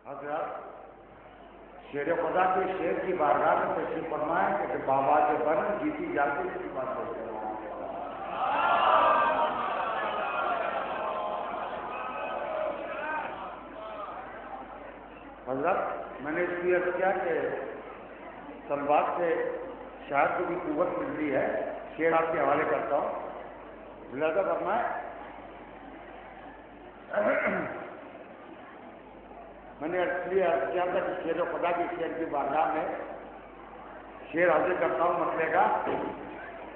حضرات شیر خدا کے شیر کی بارگاہ میں تشریف فرمائیں کہ بابا کے برن جیتی جاتی کی بات کرتے ہیں. حضرت میں نے اس لیے کیا کہ طلبات سے شاید کو بھی قوت ملتی ہے. شیر آپ کے حوالے کرتا ہوں. لہذا فرمائیں میں نے اس لیے کیا تھا کہ شیر خدا کی شیر کی بارگاہ میں شیر حاضر کرتا ہوں مسئلے کا.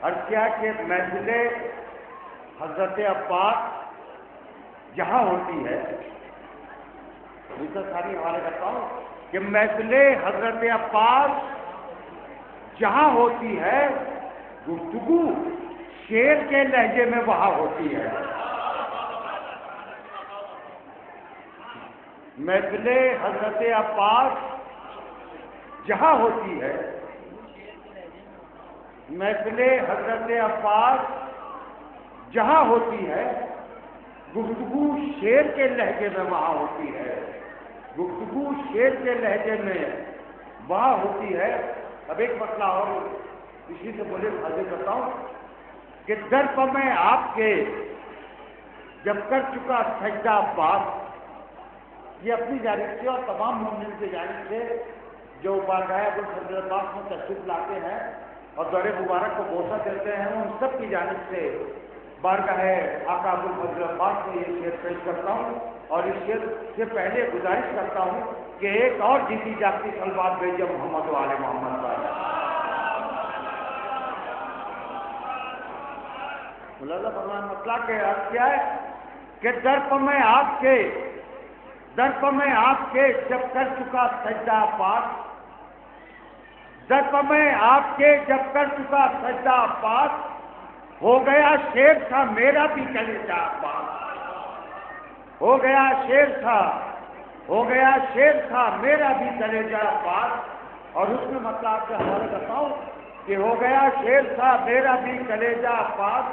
عرض کیا کہ محفل حضرت عباس جہاں ہوتی ہے دوسرا ساری حوالے کرتا ہوں کہ محفل حضرت عباس جہاں ہوتی ہے گفتگو شیر کے لہجے میں وہاں ہوتی ہے. محفل حضرت عباس جہاں ہوتی ہے محفل حضرت عباس جہاں ہوتی ہے گفتگو شیر کے لہجے میں وہاں ہوتی ہے. گفتگو شیر کے لہجے میں وہاں ہوتی ہے. اب ایک مسئلہ اور اسی سے بولے حاضر کرتا ہوں کہ در پر میں آپ کے جب کر چکا سجدہ عباس یہ اپنی جانب سے اور تمام مومنین کی جانب سے جو بارگاہ ابوالفضل عباس میں تشریف لاتے ہیں اور دور مبارک کو بوسہ دیتے ہیں ان سب کی جانب سے بارگاہ آقا ابوالفضل عباس میں یہ شعر پیش کرتا ہوں اور اس شعر سے پہلے گزارش کرتا ہوں کہ ایک اور جیتی جاگتی صلوات بھیجیے محمد و آل محمد پر. ملاحظہ فرمائیں مسئلہ کہ عرض کیا ہے کہ در پر میں آپ کے جب کر چکا سجدہ عباس در پر میں آپ کے جب کر چکا سجدہ عباس ہو گیا شیر تھا میرا بھی کلیجہ عباس. ہو گیا شیر تھا میرا بھی کلیجہ عباس. اور اس میں مسئلہ آپ سے حوالے کرتا ہوں کہ ہو گیا شیر تھا میرا بھی کلیجہ عباس.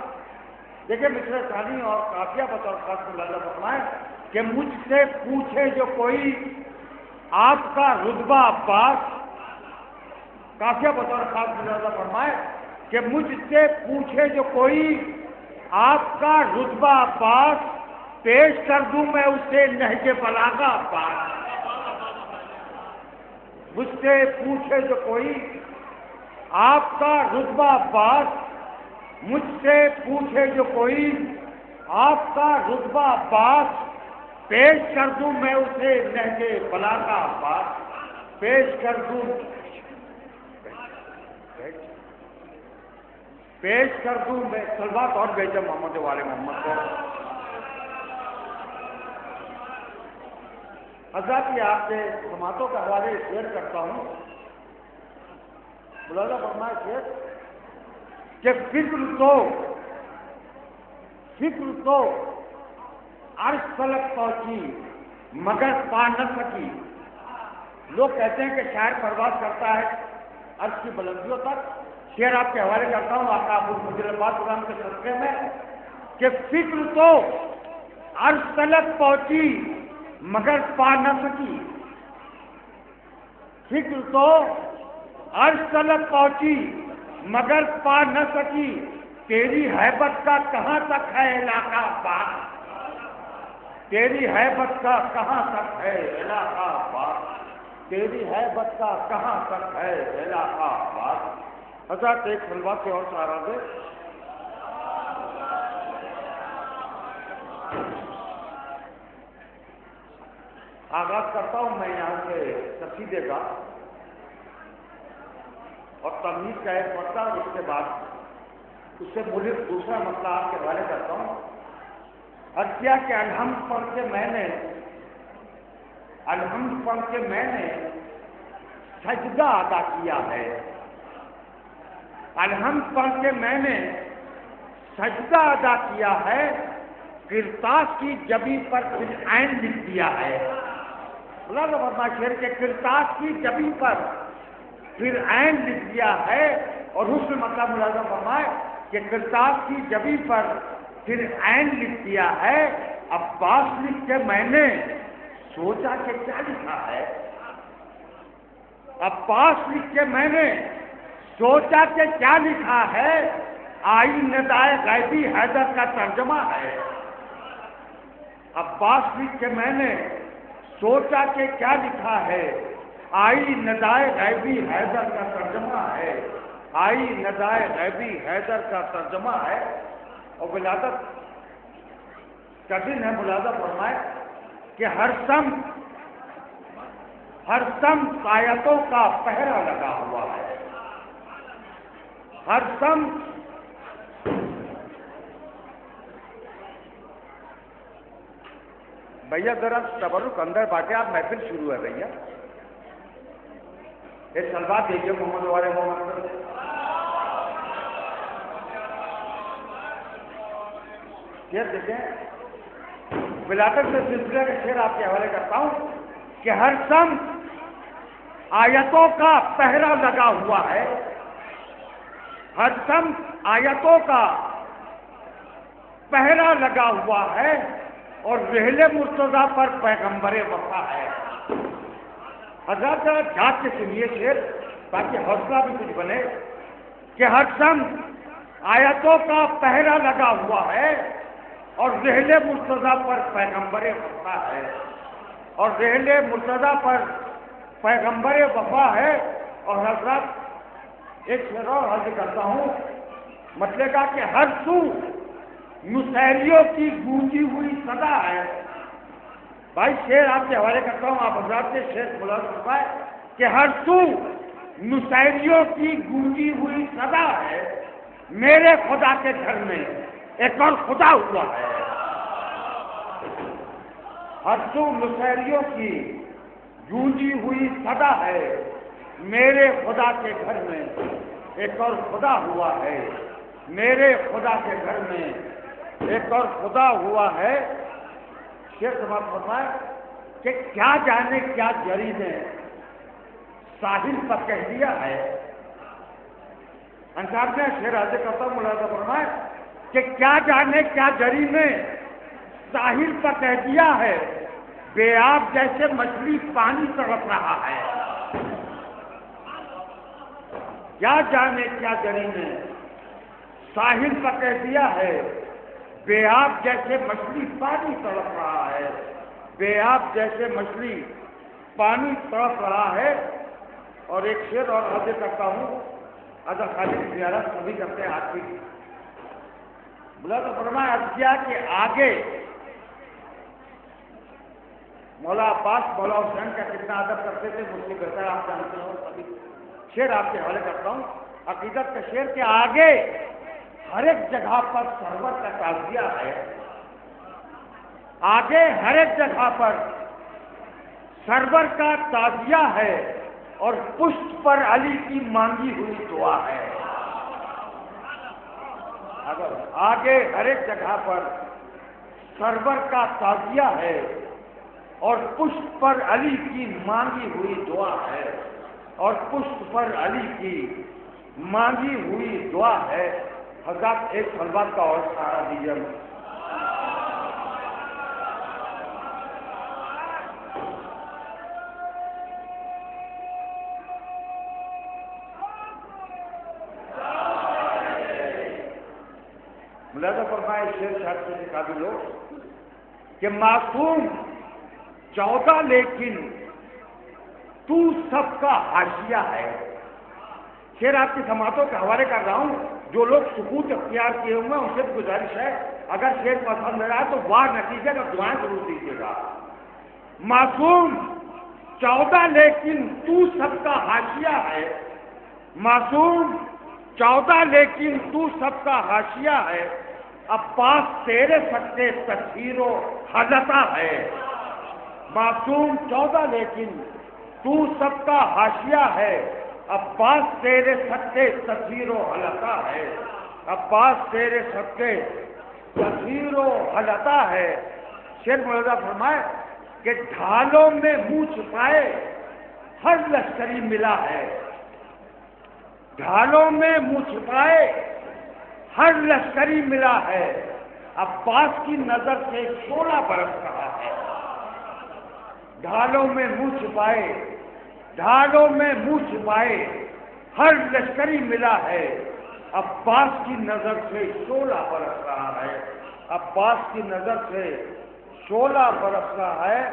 دیکھیں مصرع ثانی اور قافیہ بطور خاص ملاحظہ فرمائیں کہ مجھ سے پوچھے جو کوئی آپ کا رتبہ عباس. قافیہ بطور خاص ملاحظہ فرمائیں کہ مجھ سے پوچھے جو کوئی آپ کا رتبہ عباس پیش کر دوں میں اسے نہج بلاغہ عباس. مجھ سے پوچھے جو کوئی آپ کا رتبہ عباس مجھ سے پوچھے جو کوئی آپ کا رتبہ عباس پیش کر دوں میں اسے نہج بلاغہ عباس. پیش کر دوں میں صلوات اور بھیجا محمد والے محمد کو. حضرات یہ آپ سے سماعتوں کے حوالے شیئر کرتا ہوں. ملاحظہ فرمائے شیئر کہ فکر تو عرش فلک پہنچی مگر پا نہ سکی. لوگ کہتے ہیں کہ شاعر پرواز کرتا ہے عرش کی بلندیوں تک. شعر آپ کے حوالے کرتا ہوں آقا ابوالفضل عباس قرآن کے صدقے میں کہ فکر تو عرش تلک پہنچی مگر پا نہ سکی. فکر تو عرش تلک پہنچی مگر پا نہ سکی. تیری حیبت کا کہاں تک ہے علاقہ عباس. تیری حیبت کا کہاں تک ہے علاقہ عباس. تیری حیبت کا کہاں تک ہے علاقہ عباس. حضرت ایک صلوات سے اور سہارا دے. آغاز کرتا ہوں میں یہاں سے قصیدے کا اور تمیز کا ایک مسئلہ اور اس کے بعد اس سے ملک دوسرا مسئلہ آپ کے حوالے کرتا ہوں. عرض کیا کہ الحمد پڑھ کے میں نے سجدہ ادا کیا ہے. الحمد پڑھ کے میں نے سجدہ ادا کیا ہے. کرتاس کی جبی پر پھر عین لکھ دیا ہے. ملاحظہ فرمائے شعر کے کرتاس کی جبی پر پھر عین لکھ دیا ہے. اور حسن مطلب ملاحظہ فرمائے کہ کرتاس کی جبی پر پھر عین لکھ دیا ہے. عباس لکھ کے میں نے سوچا کہ کیا لکھا ہے؟ عباس لکھ کے میں نے سوچا کہ کیا لکھا ہے، آئی ندائے غیبی حیدر کا ترجمہ ہے۔ عباس لکھ کے میں نے سوچا کہ کیا لکھا ہے، آئی ندائے غیبی حیدر کا ترجمہ ہے، آئی ندائے غیبی حیدر کا ترجمہ ہے۔ اور ولادت کا دن ہے، ملازہ فرمائے کہ ہر سمت آیتوں کا پہرا لگا ہوا ہے، ہر سمت بھیا ذرا تبرک اندر بانٹے، آپ محفل شروع ہے بھیا، ایک سلوات دیجیے محمد والے محمد۔ یہ دیکھیں ولادت سے سلسلے کا شعر آپ کے حوالے کرتا ہوں کہ ہر سمت آیتوں کا پہرا لگا ہوا ہے، ہر سمت آیتوں کا پہرا لگا ہوا ہے، اور رحل مرتضیٰ پر پیغمبر وفا ہے۔ حضرات ذرا جھانک کے سنیے شعر تاکہ حوصلہ بھی کچھ بنے کہ ہر سمت آیتوں کا پہرا لگا ہوا ہے، اور رحل مرتضیٰ پر پیغمبر وفا ہے، اور رحل مرتضیٰ پر پیغمبر وفا ہے۔ اور حضرات ایک شعر اور عرض کرتا ہوں، مطلب کا کہ ہر سو مسیریوں کی گونجی ہوئی صدا ہے۔ بھائی شعر آپ کے حوالے کرتا ہوں، آپ حضرات سے شعر ملاحظہ کرتا ہے کہ ہر سو مسیریوں کی گونجی ہوئی صدا ہے، میرے خدا کے گھر میں ایک اور خدا ہوا ہے۔ ہر سو مسیریوں کی گونجی ہوئی صدا ہے، میرے خدا کے گھر میں ایک اور خدا ہوا ہے، میرے خدا کے گھر میں ایک اور خدا ہوا ہے۔ شیخ سماعت فرمائے کہ کیا جانے کیا جری نے ساحل پر کہہ دیا ہے۔ انصار نے شعر عرض کرتا ہوں، ملاحظہ فرمائے کہ کیا جانے کیا جری نے ساحل پر کہہ دیا ہے، بے آب جیسے مچھلی پانی تڑپ رہا ہے۔ کیا جانے کیا جری نے ساحل پر کہہ دیا ہے، بے آب جیسے مچھلی پانی تڑپ رہا ہے، بے آب جیسے مچھلی پانی تڑپ رہا ہے۔ اور ایک شعر اور عرض کرتا ہوں، ادا خالد زیارت سبھی کرتے ہیں آج کی بلا تو فرمایا عرض کیا کہ آگے مولا عباس مولا حسین کا کتنا ادب کرتے تھے مجھ سے بہتر آپ جانتے ہیں، اور سبھی شعر آپ کے حوالے کرتا ہوں، عقیدت کا شعر کہ آگے ہر ایک جگہ پر سرور کا تعزیہ ہے، آگے ہر ایک جگہ پر سرور کا تعزیہ ہے، اور پشت پر علی کی مانگی ہوئی دعا ہے۔ اگر آگے ہر ایک جگہ پر سرور کا تعزیہ ہے اور پشت پر علی کی مانگی ہوئی دعا ہے، اور پشت پر علی کی مانگی ہوئی دعا ہے۔ حضرات ایک صلوات کا اور سہارا دیجیے۔ ملاحظہ فرمائے شعر شاعر سے دکھا بھی لو کہ معصوم 14 لیکن تو سب کا حاشیہ ہے۔ شعر آپ کی سماعتوں کے حوالے کر رہا ہوں، جو لوگ سکوت اختیار کیے ہوئے ہیں ان سے گزارش ہے اگر شعر پسند آ رہا ہے تو واہ نتیجے کا دعائیں ضرور دیجیے گا۔ معصوم 14 لیکن تو سب کا حاشیہ ہے، معصوم 14 لیکن تو سب کا حاشیہ ہے، عباس تیرے سکتے تطہیر و حلقہ ہے۔ معصوم 14 لیکن تو سب کا حاشیہ ہے، عباس تیرے سکتے تطہیر و حلقہ ہے، عباس تیرے سکتے تطہیر و حلقہ ہے۔ شعر ملاحظہ فرمائے کہ ڈھالوں میں منہ چھپائے ہر لشکری ملا ہے، ڈھالوں میں منہ چھپائے ہر لشکری ملا ہے، عباس کی نظر سے شعلہ برس رہا ہے۔ ڈھالوں میں منہ چھپائے، ڈھالوں میں منہ چھپائے، ہر لشکری ملا ہے، عباس کی نظر سے شعلہ برس رہا ہے، عباس کی نظر سے شعلہ برس رہا ہے۔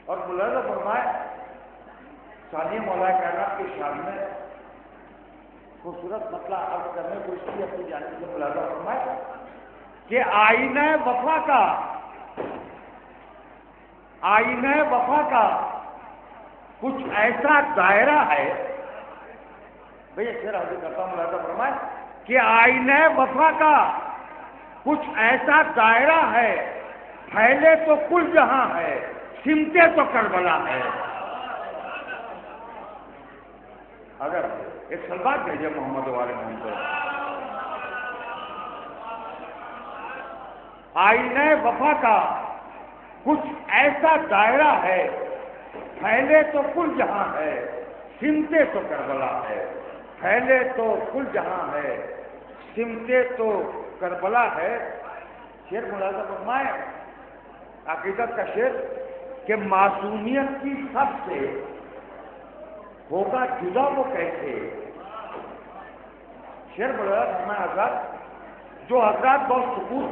اور ملاحظہ فرمائے ثانیہ مولا کائنات کی شان میں خوبصورت مسئلہ عرض کرنے کو اس لیے اپنی جانب سے ملاحظہ فرمائے کہ آئینہ وفا کا، آئینہ وفا کا کچھ ایسا دائرہ ہے، بھئی شعر حاضر کرتا ہوں، ملاحظہ فرمائے کہ آئینہ وفا کا کچھ ایسا دائرہ ہے، پھیلے تو کل جہاں ہے، سمٹے تو کربلا ہے۔ اگر ایک سلوات بھیجے محمد والے محمد، آئینہ وفا کا کچھ ایسا دائرہ ہے، پھیلے تو کل جہاں ہے، سمٹے تو کربلا ہے، پھیلے تو کل جہاں ہے، سمٹے تو کربلا ہے۔ شعر ملاحظہ فرمائے عقیدت کا شعر کہ معصومیت کی سب سے ہوگا جدا وہ کیسے۔ شعر ملاحظہ فرمائے حضرات، جو حضرات بہت سکوت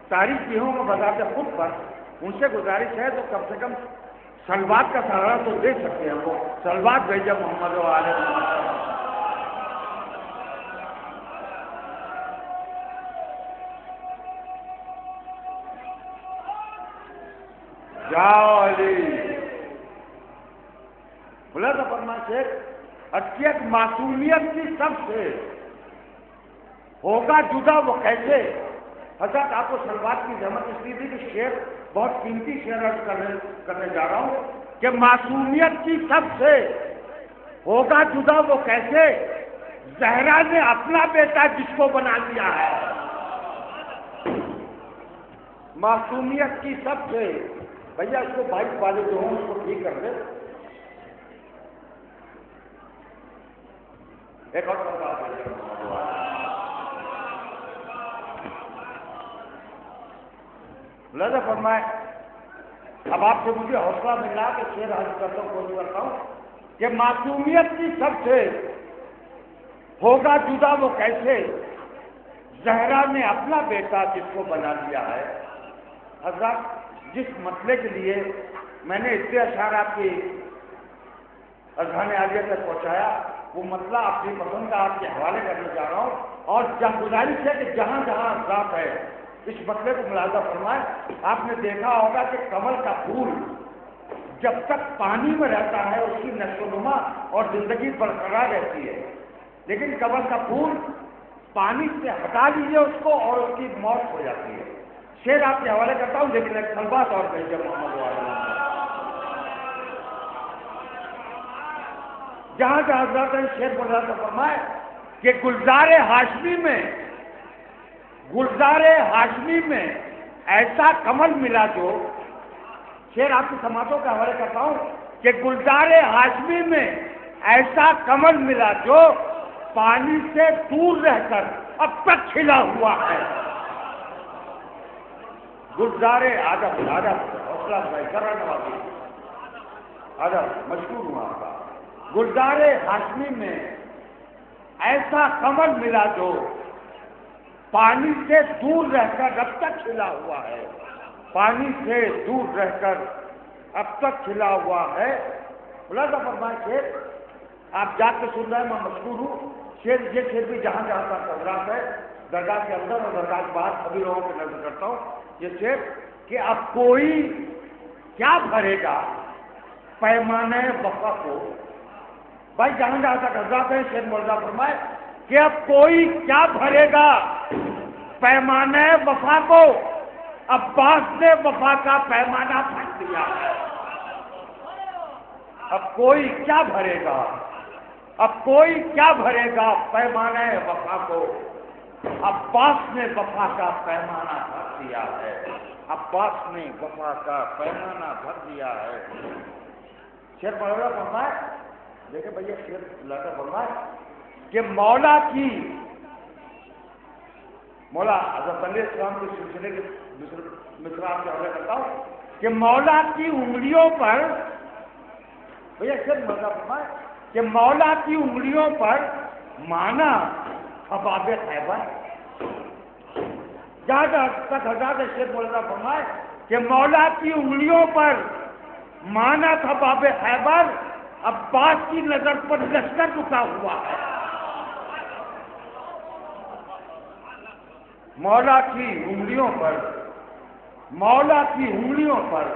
تاریخ کی ہوں بذات خود پر، ان سے گزارش ہے تو کم سے کم سلوات کا سہارا تو دے سکتے ہیں، وہ سلوات بھیجا محمد و آل محمد۔ جاؤ علی ملاحظہ فرمائے شیخ حقیقت معصومیت کی سب سے ہوگا جدا وہ کیسے۔ حضرت آپ کو سلوات کی زحمت اس لیے تھی کہ شعر بہت قیمتی شعر عرض کرنے جا رہا ہوں کہ معصومیت کی سب سے ہوگا جدا وہ کیسے، زہرا نے اپنا بیٹا جس کو بنا لیا ہے۔ معصومیت کی سب سے، بھیا اس کو بائک والے جو ہوں اس کو ٹھیک کر دے۔ ایک اور ملاحظہ فرمائے، اب آپ سے مجھے حوصلہ ملا کہ شعر حاصل کرتا ہوں، کوشش کرتا ہوں کہ معصومیت کی سب سے ہوگا جدا وہ کیسے، زہرا نے اپنا بیٹا جس کو بنا لیا ہے۔ حضرات جس مسئلے کے لیے میں نے اتنے اشعار آپ کی اذہان عالیہ تک پہنچایا، وہ مسئلہ اپنی پسند کا آپ کے حوالے کرنے جا رہا ہوں، اور گزارش ہے کہ جہاں جہاں ذات ہے اس مسئلے کو ملاحظہ فرمائیں۔ آپ نے دیکھا ہوگا کہ کمل کا پھول جب تک پانی میں رہتا ہے اس کی نشو و نما اور زندگی برقرار رہتی ہے، لیکن کمل کا پھول پانی سے ہٹا لیجیے اس کو اور اس کی موت ہو جاتی ہے۔ شعر آپ کے حوالے کرتا ہوں، لیکن ایک طلبہ طور پہ جب محمد والا جہاں جہاں حضرات نے شعر ملاحظہ فرمائے کہ گلزار ہاشمی میں ایسا کمل ملا جو، شعر آپ کی سماعتوں کے حوالے کرتا ہوں کہ گلزار ہاشمی میں ایسا کمل ملا جو پانی سے دور رہ کر اب تک کھلا ہوا ہے۔ گلزار آدم حوصلہ بھائی کرا نوازی آدم مشہور ہوا آپ کا، گلزار ہاشمی میں ایسا کمل ملا جو پانی سے دور رہ کر اب تک کھلا ہوا ہے، پانی سے دور رہ کر اب تک کھلا ہوا ہے۔ ملاحظہ فرمائے شعر آپ جا کے سن رہے ہیں، میں مشہور ہوں، شعر یہ شعر بھی جہاں جہاں تک حضرات ہے درگاہ کے اندر اور درگاہ کے باہر سبھی لوگوں کو نظر کرتا ہوں یہ شعر کہ اب کوئی کیا بھرے گا پیمانہ وفا کو۔ بھائی جہاں جہاں تک حضرات ہیں شعر ملاحظہ فرمائے کہ اب کوئی کیا بھرے گا پیمانہ وفا کو، عباس نے وفا کا پیمانہ بھر دیا ہے۔ اب کوئی کیا بھرے گا، اب کوئی کیا بھرے گا پیمانہ وفا کو، عباس نے وفا کا پیمانہ بھر دیا ہے، عباس نے وفا کا پیمانہ بھر دیا ہے۔ شعر ملاحظہ فرمائے، دیکھیں بھیا شعر ملاحظہ فرمائے کہ مولا حضرت علیہ السلام کے سلسلے کے مصرع سے حوالے کرتا ہوں کہ مولا کی انگلیوں پر، بھیا شیر مولا فرمائے کہ مولا کی انگلیوں پر مانا حباب خیبر، جہاں تک حضرت شیر مولانا فرمائے کہ مولا کی انگلیوں پر مانا تھا باب خیبر، عباس کی نظر پر لشکر رکا ہوا ہے۔ مولا کی انگلیوں پر، مولا کی انگلیوں پر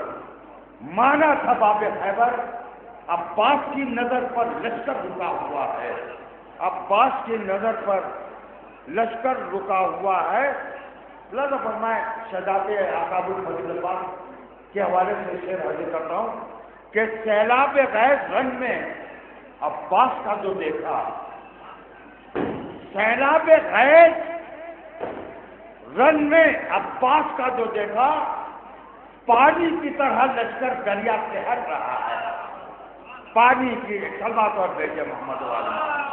مانا تھا باب خیبر، عباس کی نظر پر لشکر رکا ہوا ہے۔ عباس کی نظر پر لشکر رکا ہوا ہے۔ اللہ فرمائے شہزاد عقاب الفضل پاک کے حوالے سے شعر حاضر کرتا ہوں کہ سیلاب غیظ رن میں عباس کا جو دیکھا، سیلاب غیظ رن میں عباس کا جو دیکھا، پانی کی طرح لشکر دریا سے ہٹ رہا ہے۔ پانی کی صلوات اور بھیجے محمد والا۔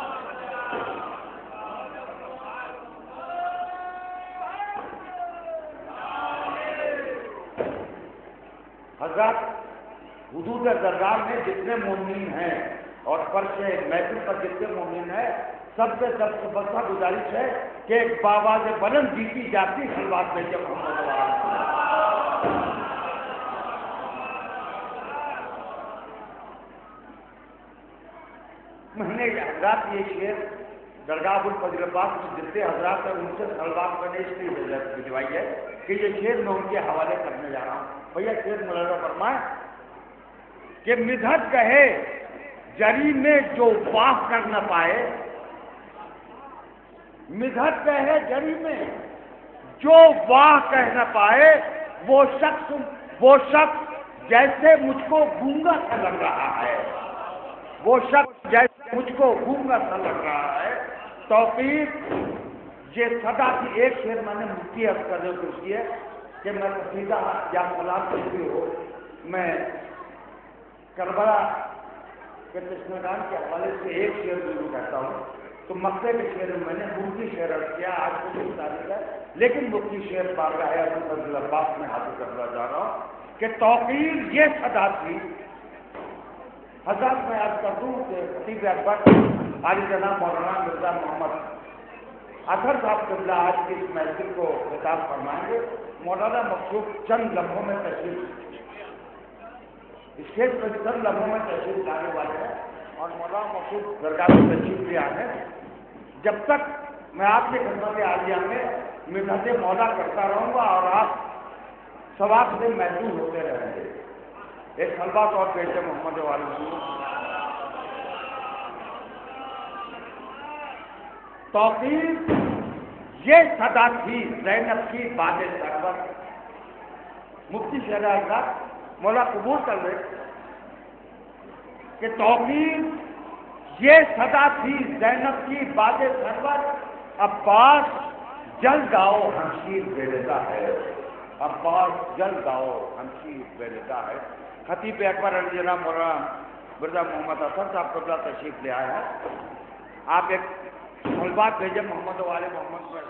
حضرات حدود درگاہ میں جتنے مومنین ہیں اور فرش محفل پر جتنے مومنین ہیں، سب سے بڑا گزارش ہے کہ ایک باواز بلند جیتی جاتی صلوات بھیجے محمد والا۔ میں نے حضرات یہ شعر درگاہ الفضل پاک میں جتنے حضرات ہیں ان سے صلوات کرنے اس لیے بھجوائی ہے کہ یہ شعر میں ان کے حوالے کرنے جا رہا ہوں۔ بھیا شعر مولانا فرمائے کہ مدحت کہے جری میں جو واہ کر نہ پائے، مدحت کہے جری میں جو واہ کہہ نہ پائے، وہ شخص جیسے مجھ کو گونگا سا لگ رہا ہے، وہ شخص جیسے مجھ کو گونگا سا لگ رہا ہے۔ توفیق یہ صدا کی ایک شعر میں نے مفتی عرض کرنے کو کی ہے کہ میں قصیدہ یا سلام کہتی ہو، میں کربلا کے تشنگان کے حوالے سے ایک شعر ضرور کہتا ہوں۔ تو مکے کے شعر میں نے مفتی شعر عرض کیا، آج کو بھی تاریخ ہے، لیکن مفتی شعر بارگاہ الفضل عباس میں حاصل کرنا جا رہا ہوں کہ توقیر یہ صدا تھی۔ حضرات میں عرض کر دوں کہ خطیب اکبر عالی جناب مولانا مرزا محمد اظہر صاحب قبلہ آج کی اس محفل کو خطاب فرمائیں گے۔ مولانا مقصود چند لمحوں میں تشریف اسٹیج پر چند لمحوں میں تشریف لانے والے ہیں اور مولانا مقصود درگاہ میں تشریف لے آئے ہیں۔ جب تک میں آپ کی خدمت عالیہ میں مدحت مولا کرتا رہوں گا اور آپ ثواب سے محدود ہوتے رہیں گے۔ ایک صلوات اور پیش محمد والے۔ توقیر یہ صدا تھی زینب کی باد سرور۔ مفتی شہر آزاد مولا قبول کر لے کہ توقیر یہ صدا تھی زینب کی باد سرور، عباس جلد آؤ ہمشیر بے رضا ہے، عباس جلد آؤ ہمشیر بے رضا ہے۔ خطیب اکبر علی جناب مولانا مرزا محمد اظہر صاحب قبلہ تشریف لے آئے ہیں۔ آپ ایک صلوات بھیجے محمد والے محمد پر۔